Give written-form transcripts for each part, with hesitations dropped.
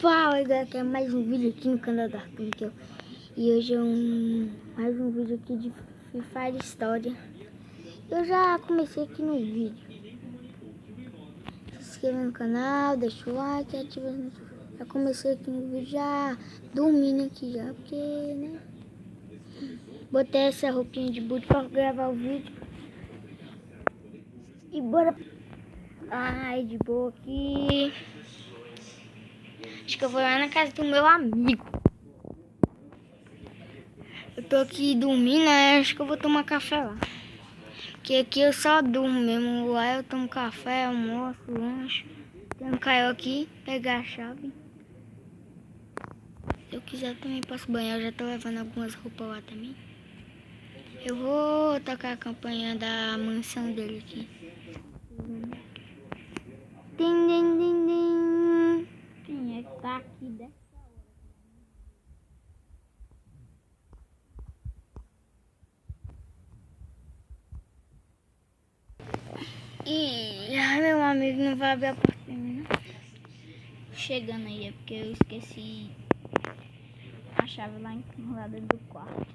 Fala galera, que é mais um vídeo aqui no canal da Arthur. E hoje é mais um vídeo aqui de Free Fire História. Eu já comecei aqui no vídeo. Se inscreva no canal, deixa o like, ativa as notificações. Já comecei aqui no vídeo, já dormindo aqui já, porque, né? Botei essa roupinha de boot pra gravar o vídeo. E bora. Ai, de boa aqui. Acho que eu vou lá na casa do meu amigo. Eu tô aqui dormindo, né? Acho que eu vou tomar café lá. Porque aqui eu só durmo mesmo. Lá eu tomo café, almoço, lanche. Tem um caiu aqui, pegar a chave. Se eu quiser também posso banhar. Eu já tô levando algumas roupas lá também. Eu vou tocar a campanha da mansão dele aqui. Din, din, din, din. Quem é que tá aqui dessa hora? Ai, meu amigo não vai abrir a porta pra mim, não. Chegando aí, é porque eu esqueci a chave lá enrolada dentro do quarto.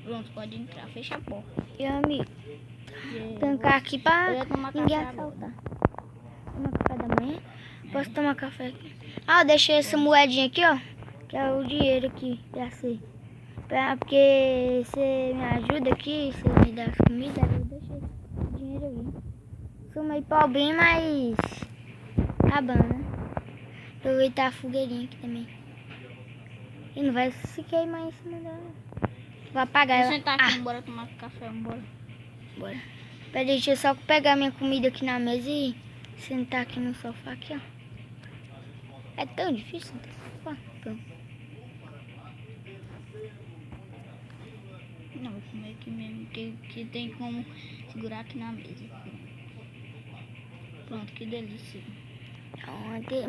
Pronto, pode entrar, fecha a porta. E amigo, trancar aqui pra ninguém assaltar. Tomar café da manhã. Posso tomar café aqui? Ah, eu deixei essa moedinha aqui, ó. Que é o dinheiro aqui, porque você me ajuda aqui, você me dá as comidas, eu deixei esse dinheiro aí. Sou meio pobrinho, mas tá bom, né? Aproveitar a fogueirinha aqui também. E não vai se queimar em cima dela. Vou apagar ela. Vamos sentar aqui, bora tomar café, bora. Bora. Peraí, deixa eu só pegar minha comida aqui na mesa e sentar aqui no sofá aqui, ó. É tão difícil sentar no sofá. Pronto. Não, vou comer aqui mesmo, que tem como segurar aqui na mesa. Pronto, que delícia.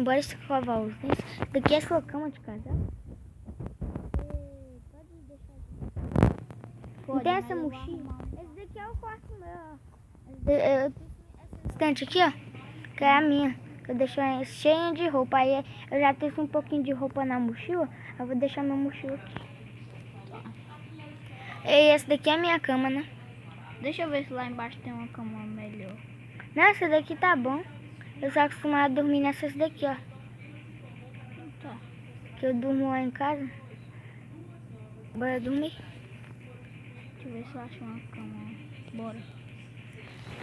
Bora escovar os dentes. Isso daqui é sua cama de casal? Pode deixar aqui. Não tem essa mochila? Esse daqui é o quarto meu, ó. Eu tenho essa estante aqui, ó. Que é a minha. Que eu deixo cheia de roupa. Aí eu já tenho um pouquinho de roupa na mochila. Eu vou deixar minha mochila aqui. E essa daqui é a minha cama, né? Deixa eu ver se lá embaixo tem uma cama melhor. Não, essa daqui tá bom. Eu sou acostumada a dormir nessas daqui, ó. Tá. Que eu durmo lá em casa. Bora dormir? Deixa eu ver se eu acho uma cama. Bora.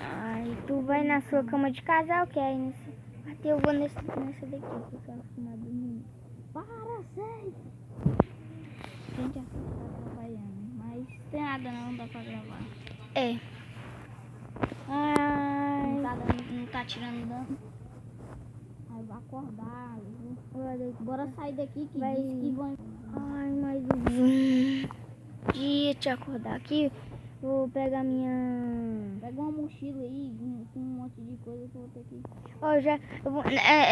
Ai, tu vai na sua cama de casal, que é aí nesse. Até eu vou nessa daqui, que eu sou acostumada a dormir. Para, sério. Gente, aqui tá trabalhando. Mas tem nada não dá pra gravar. É. Ai. Não tá tirando dano. Aí vai acordar. Bora sair daqui que Vai. diz que vão. Ai, mais um dia te acordar aqui. Vou pegar minha... Pega uma mochila aí com um monte de coisa que eu vou ter que...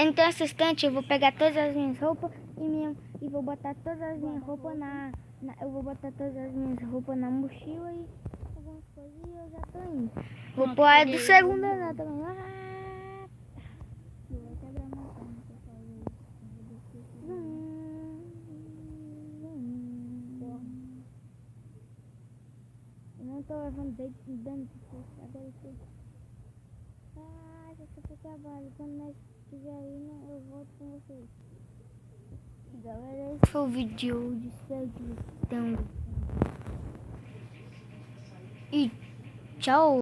Então essa estante eu vou pegar todas as minhas roupas e vou botar todas as minhas roupas eu vou botar todas as minhas roupas na mochila e algumas coisas e eu já tô indo. Vou pôr a do segundo andar também. Eu não tô levando dano de força. Agora eu tô... já tô pro trabalho. Quando nós estiver aí, eu volto com vocês. E galera, esse foi o vídeo de espero que vocês tenham. E tchau!